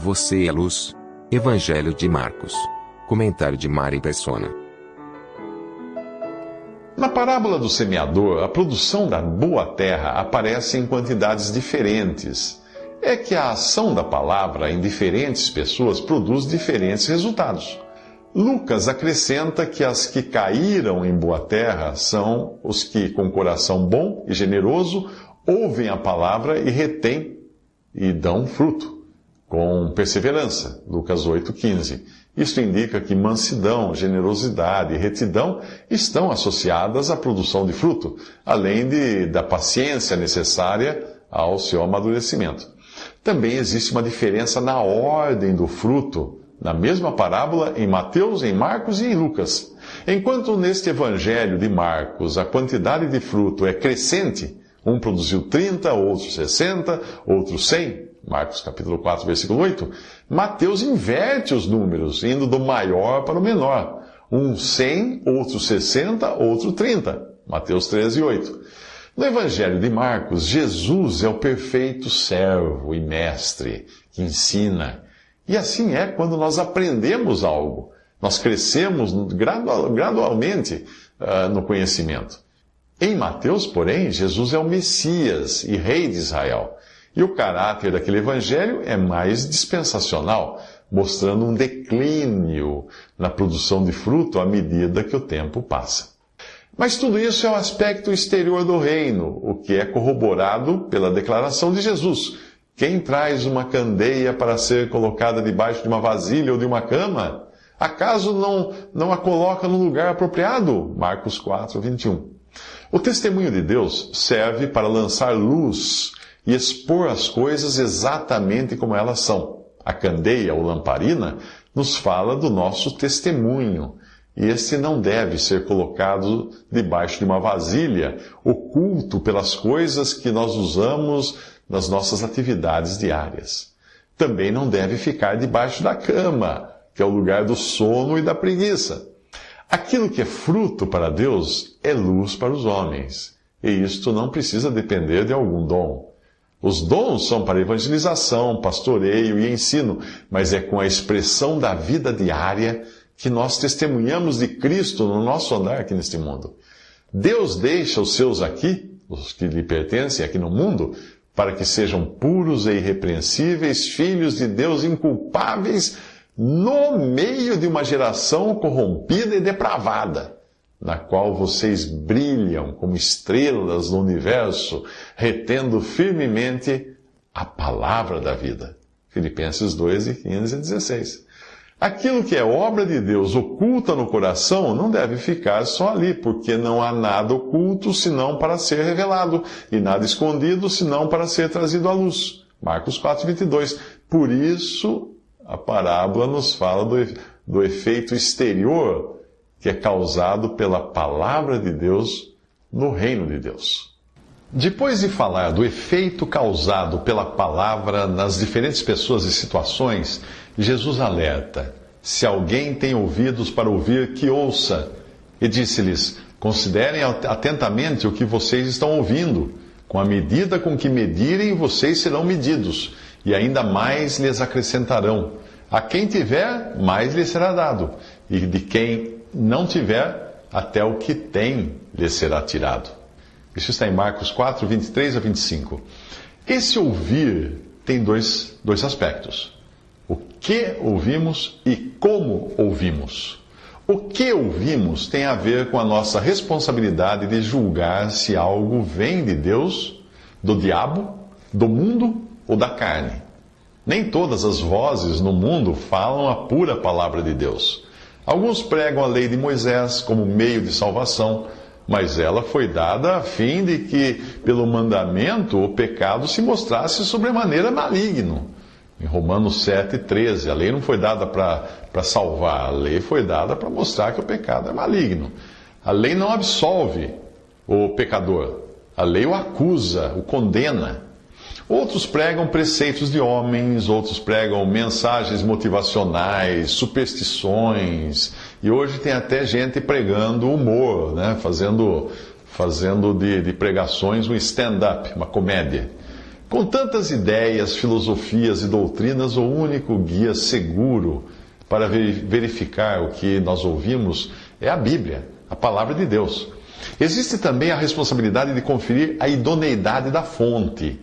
Você é luz. Evangelho de Marcos. Comentário de Mari Persona. Na parábola do semeador, a produção da boa terra aparece em quantidades diferentes. É que a ação da palavra em diferentes pessoas produz diferentes resultados. Lucas acrescenta que as que caíram em boa terra são os que, com coração bom e generoso, ouvem a palavra e retêm e dão fruto, com perseverança. Lucas 8,15. Isto indica que mansidão, generosidade e retidão estão associadas à produção de fruto, além da paciência necessária ao seu amadurecimento. Também existe uma diferença na ordem do fruto, na mesma parábola em Mateus, em Marcos e em Lucas. Enquanto neste evangelho de Marcos a quantidade de fruto é crescente, um produziu 30, outro 60, outro 100, Marcos capítulo 4, versículo 8, Mateus inverte os números, indo do maior para o menor. Um 100, outro 60, outro 30, Mateus 13, 8. No evangelho de Marcos, Jesus é o perfeito servo e mestre que ensina. E assim é quando nós aprendemos algo. Nós crescemos gradualmente no conhecimento. Em Mateus, porém, Jesus é o Messias e Rei de Israel. E o caráter daquele evangelho é mais dispensacional, mostrando um declínio na produção de fruto à medida que o tempo passa. Mas tudo isso é o aspecto exterior do reino, o que é corroborado pela declaração de Jesus. Quem traz uma candeia para ser colocada debaixo de uma vasilha ou de uma cama? Acaso não a coloca no lugar apropriado? Marcos 4, 21. O testemunho de Deus serve para lançar luz e expor as coisas exatamente como elas são. A candeia ou lamparina nos fala do nosso testemunho, e este não deve ser colocado debaixo de uma vasilha, oculto pelas coisas que nós usamos nas nossas atividades diárias. Também não deve ficar debaixo da cama, que é o lugar do sono e da preguiça. Aquilo que é fruto para Deus é luz para os homens, e isto não precisa depender de algum dom. Os dons são para evangelização, pastoreio e ensino, mas é com a expressão da vida diária que nós testemunhamos de Cristo no nosso andar aqui neste mundo. Deus deixa os seus aqui, os que lhe pertencem aqui no mundo, para que sejam puros e irrepreensíveis, filhos de Deus inculpáveis, no meio de uma geração corrompida e depravada, na qual vocês brilham como estrelas no universo, retendo firmemente a palavra da vida. Filipenses 2, 15 a 16. Aquilo que é obra de Deus oculta no coração não deve ficar só ali, porque não há nada oculto senão para ser revelado, e nada escondido senão para ser trazido à luz. Marcos 4, 22. Por isso, a parábola nos fala do efeito exterior que é causado pela palavra de Deus no reino de Deus. Depois de falar do efeito causado pela palavra nas diferentes pessoas e situações, Jesus alerta: se alguém tem ouvidos para ouvir, que ouça. E disse-lhes: considerem atentamente o que vocês estão ouvindo. Com a medida com que medirem, vocês serão medidos, e ainda mais lhes acrescentarão. A quem tiver, mais lhe será dado, e de quem não tiver, até o que tem lhe será tirado. Isso está em Marcos 4, 23 a 25. Esse ouvir tem dois aspectos: o que ouvimos e como ouvimos. O que ouvimos tem a ver com a nossa responsabilidade de julgar se algo vem de Deus, do diabo, do mundo ou da carne. Nem todas as vozes no mundo falam a pura palavra de Deus. Alguns pregam a lei de Moisés como meio de salvação, mas ela foi dada a fim de que, pelo mandamento, o pecado se mostrasse sobremaneira maligno. Em Romanos 7, 13, a lei não foi dada para salvar, a lei foi dada para mostrar que o pecado é maligno. A lei não absolve o pecador, a lei o acusa, o condena. Outros pregam preceitos de homens, outros pregam mensagens motivacionais, superstições, e hoje tem até gente pregando humor, fazendo de pregações um stand-up, uma comédia. Com tantas ideias, filosofias e doutrinas, o único guia seguro para verificar o que nós ouvimos é a Bíblia, a palavra de Deus. Existe também a responsabilidade de conferir a idoneidade da fonte.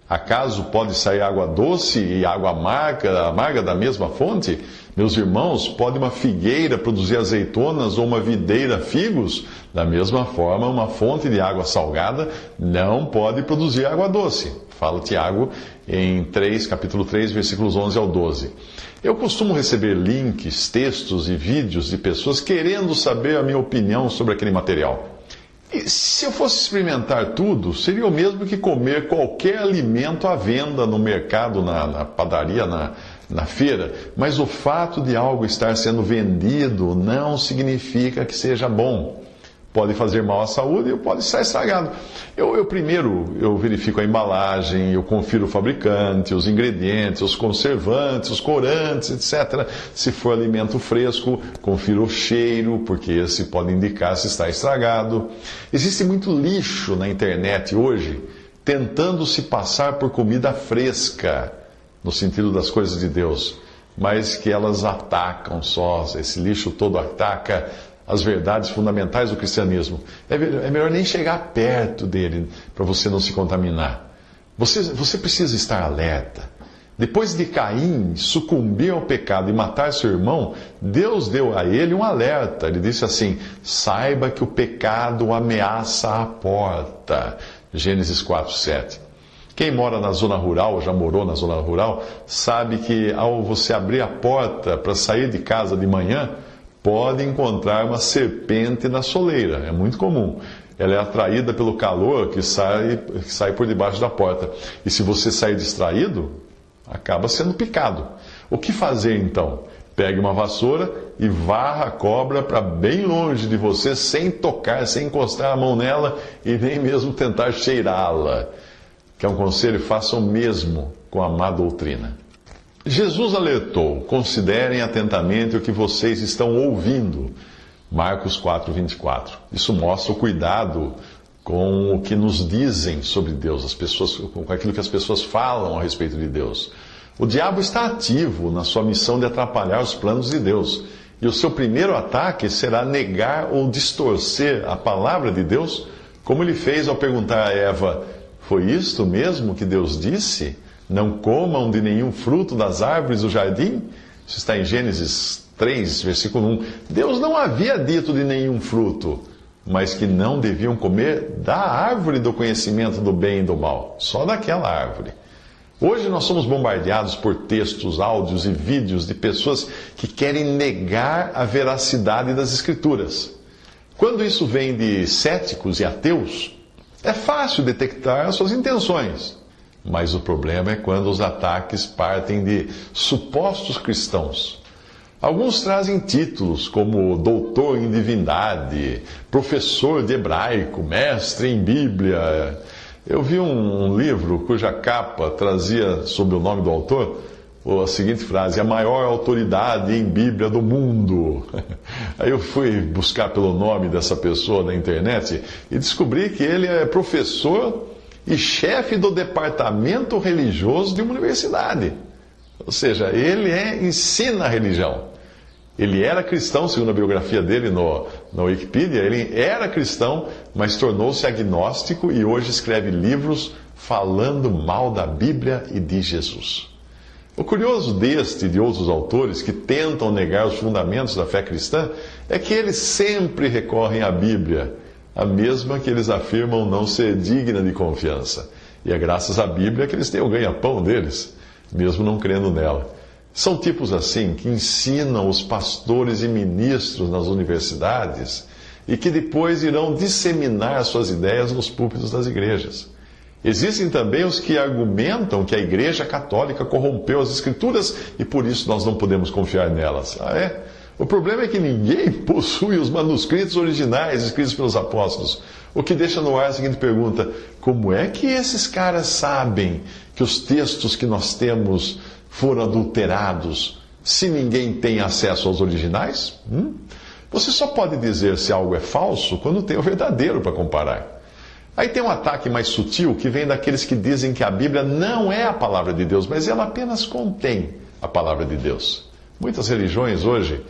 Acaso pode sair água doce e água amarga da mesma fonte? Meus irmãos, pode uma figueira produzir azeitonas ou uma videira figos? Da mesma forma, uma fonte de água salgada não pode produzir água doce. Fala Tiago em capítulo 3, versículos 11 ao 12. Eu costumo receber links, textos e vídeos de pessoas querendo saber a minha opinião sobre aquele material. E se eu fosse experimentar tudo, seria o mesmo que comer qualquer alimento à venda no mercado, na padaria, na feira. Mas o fato de algo estar sendo vendido não significa que seja bom. Pode fazer mal à saúde ou pode estar estragado. Primeiro eu verifico a embalagem, eu confiro o fabricante, os ingredientes, os conservantes, os corantes, etc. Se for alimento fresco, confiro o cheiro, porque esse pode indicar se está estragado. Existe muito lixo na internet hoje, tentando se passar por comida fresca, no sentido das coisas de Deus, mas que elas atacam só, esse lixo todo ataca as verdades fundamentais do cristianismo. É melhor nem chegar perto dele para você não se contaminar. Você precisa estar alerta. Depois de Caim sucumbir ao pecado e matar seu irmão, Deus deu a ele um alerta. Ele disse assim: saiba que o pecado ameaça a porta. Gênesis 4:7. Quem mora na zona rural, ou já morou na zona rural, sabe que ao você abrir a porta para sair de casa de manhã, pode encontrar uma serpente na soleira. É muito comum. Ela é atraída pelo calor que sai por debaixo da porta. E se você sair distraído, acaba sendo picado. O que fazer então? Pegue uma vassoura e varra a cobra para bem longe de você, sem tocar, sem encostar a mão nela e nem mesmo tentar cheirá-la. Que é um conselho, façam o mesmo com a má doutrina. Jesus alertou: considerem atentamente o que vocês estão ouvindo. Marcos 4:24. Isso mostra o cuidado com o que nos dizem sobre Deus, com aquilo que as pessoas falam a respeito de Deus. O diabo está ativo na sua missão de atrapalhar os planos de Deus. E o seu primeiro ataque será negar ou distorcer a palavra de Deus, como ele fez ao perguntar a Eva: foi isto mesmo que Deus disse? Não comam de nenhum fruto das árvores do jardim? Isso está em Gênesis 3, versículo 1. Deus não havia dito de nenhum fruto, mas que não deviam comer da árvore do conhecimento do bem e do mal. Só daquela árvore. Hoje nós somos bombardeados por textos, áudios e vídeos de pessoas que querem negar a veracidade das Escrituras. Quando isso vem de céticos e ateus, é fácil detectar as suas intenções. Mas o problema é quando os ataques partem de supostos cristãos. Alguns trazem títulos como doutor em divindade, professor de hebraico, mestre em Bíblia. Eu vi um livro cuja capa trazia, sob o nome do autor, a seguinte frase: a maior autoridade em Bíblia do mundo. Aí eu fui buscar pelo nome dessa pessoa na internet e descobri que ele é professor e chefe do departamento religioso de uma universidade. Ou seja, ele ensina a religião. Ele era cristão, segundo a biografia dele na Wikipedia, ele era cristão, mas tornou-se agnóstico e hoje escreve livros falando mal da Bíblia e de Jesus. O curioso deste e de outros autores que tentam negar os fundamentos da fé cristã é que eles sempre recorrem à Bíblia, a mesma que eles afirmam não ser digna de confiança. E é graças à Bíblia que eles têm o ganha-pão deles, mesmo não crendo nela. São tipos assim que ensinam os pastores e ministros nas universidades e que depois irão disseminar suas ideias nos púlpitos das igrejas. Existem também os que argumentam que a Igreja Católica corrompeu as Escrituras e por isso nós não podemos confiar nelas. Ah, é? O problema é que ninguém possui os manuscritos originais escritos pelos apóstolos. O que deixa no ar a seguinte pergunta: como é que esses caras sabem que os textos que nós temos foram adulterados se ninguém tem acesso aos originais? Você só pode dizer se algo é falso quando tem o verdadeiro para comparar. Aí tem um ataque mais sutil que vem daqueles que dizem que a Bíblia não é a palavra de Deus, mas ela apenas contém a palavra de Deus. Muitas religiões hoje,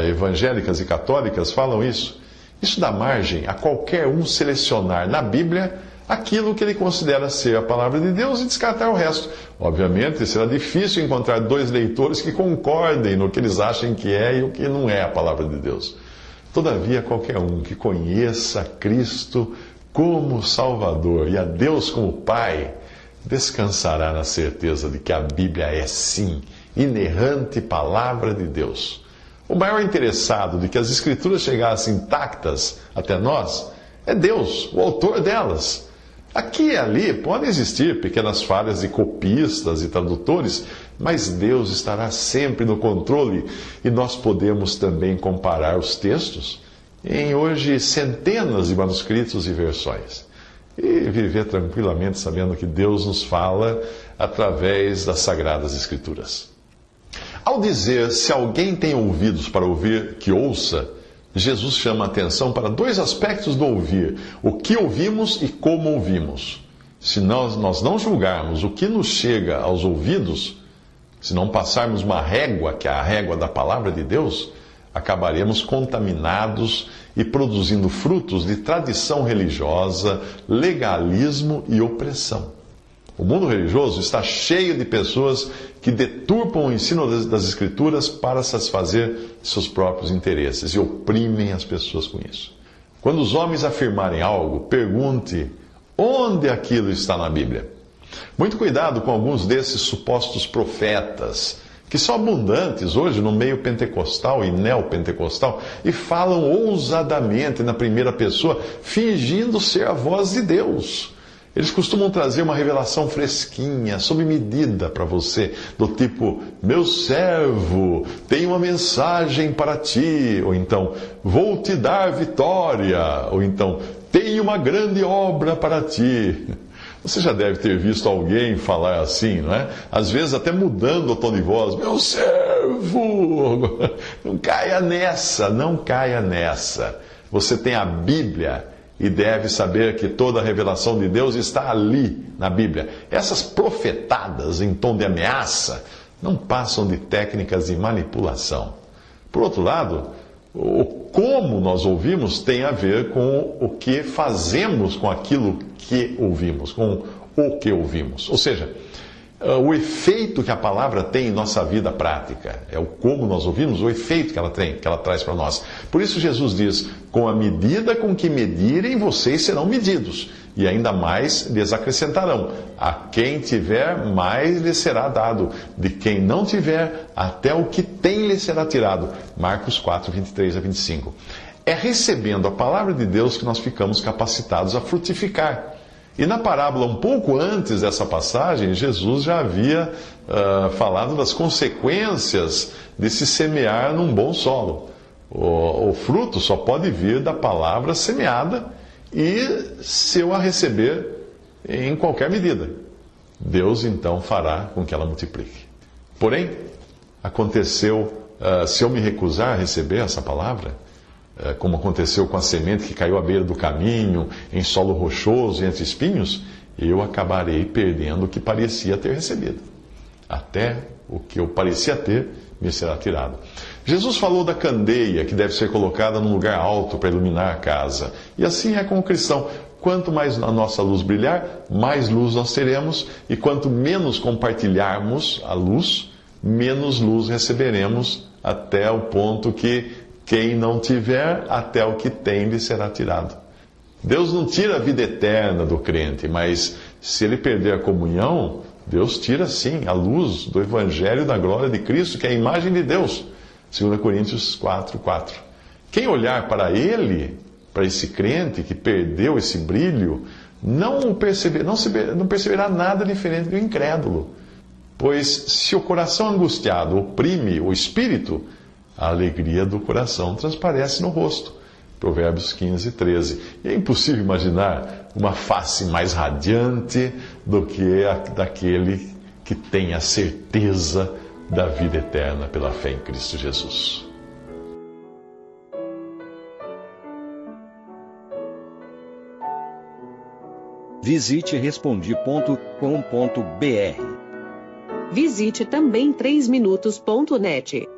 evangélicas e católicas, falam isso. Isso dá margem a qualquer um selecionar na Bíblia aquilo que ele considera ser a palavra de Deus e descartar o resto. Obviamente, será difícil encontrar dois leitores que concordem no que eles acham que é e o que não é a palavra de Deus. Todavia, qualquer um que conheça Cristo como Salvador e a Deus como Pai, descansará na certeza de que a Bíblia é, sim, inerrante palavra de Deus. O maior interessado de que as Escrituras chegassem intactas até nós é Deus, o autor delas. Aqui e ali podem existir pequenas falhas de copistas e tradutores, mas Deus estará sempre no controle e nós podemos também comparar os textos em hoje centenas de manuscritos e versões e viver tranquilamente sabendo que Deus nos fala através das Sagradas Escrituras. Ao dizer, se alguém tem ouvidos para ouvir, que ouça, Jesus chama a atenção para dois aspectos do ouvir: o que ouvimos e como ouvimos. Se nós não julgarmos o que nos chega aos ouvidos, se não passarmos uma régua, que é a régua da palavra de Deus, acabaremos contaminados e produzindo frutos de tradição religiosa, legalismo e opressão. O mundo religioso está cheio de pessoas que deturpam o ensino das Escrituras para satisfazer seus próprios interesses e oprimem as pessoas com isso. Quando os homens afirmarem algo, pergunte onde aquilo está na Bíblia. Muito cuidado com alguns desses supostos profetas, que são abundantes hoje no meio pentecostal e neopentecostal e falam ousadamente na primeira pessoa, fingindo ser a voz de Deus. Eles costumam trazer uma revelação fresquinha, sob medida para você, do tipo, meu servo, tenho uma mensagem para ti, ou então, vou te dar vitória, ou então, tenho uma grande obra para ti. Você já deve ter visto alguém falar assim, não é? Às vezes até mudando o tom de voz, meu servo. Não caia nessa, não caia nessa. Você tem a Bíblia e deve saber que toda a revelação de Deus está ali na Bíblia. Essas profetadas em tom de ameaça não passam de técnicas de manipulação. Por outro lado, o como nós ouvimos tem a ver com o que fazemos com aquilo que ouvimos, com o que ouvimos. Ou seja, o efeito que a palavra tem em nossa vida prática, é o como nós ouvimos, o efeito que ela tem, que ela traz para nós. Por isso Jesus diz, com a medida com que medirem, vocês serão medidos, e ainda mais lhes acrescentarão. A quem tiver, mais lhe será dado. De quem não tiver, até o que tem lhe será tirado. Marcos 4, 23 a 25. É recebendo a palavra de Deus que nós ficamos capacitados a frutificar. E na parábola, um pouco antes dessa passagem, Jesus já havia falado das consequências de se semear num bom solo. O fruto só pode vir da palavra semeada e se eu a receber em qualquer medida. Deus então fará com que ela multiplique. Porém, aconteceu, se eu me recusar a receber essa palavra, como aconteceu com a semente que caiu à beira do caminho, em solo rochoso, entre espinhos, eu acabarei perdendo o que parecia ter recebido. Até o que eu parecia ter me será tirado. Jesus falou da candeia que deve ser colocada num lugar alto para iluminar a casa. E assim é com o cristão. Quanto mais a nossa luz brilhar, mais luz nós teremos. E quanto menos compartilharmos a luz, menos luz receberemos, até o ponto que quem não tiver, até o que tem lhe será tirado. Deus não tira a vida eterna do crente, mas se ele perder a comunhão, Deus tira sim a luz do Evangelho da glória de Cristo, que é a imagem de Deus. 2 Coríntios 4, 4. Quem olhar para ele, para esse crente que perdeu esse brilho, não perceberá nada diferente do incrédulo. Pois se o coração angustiado oprime o espírito, a alegria do coração transparece no rosto. Provérbios 15, 13. E é impossível imaginar uma face mais radiante do que a daquele que tem a certeza da vida eterna pela fé em Cristo Jesus. Visite respondi.com.br. Visite também 3minutos.net.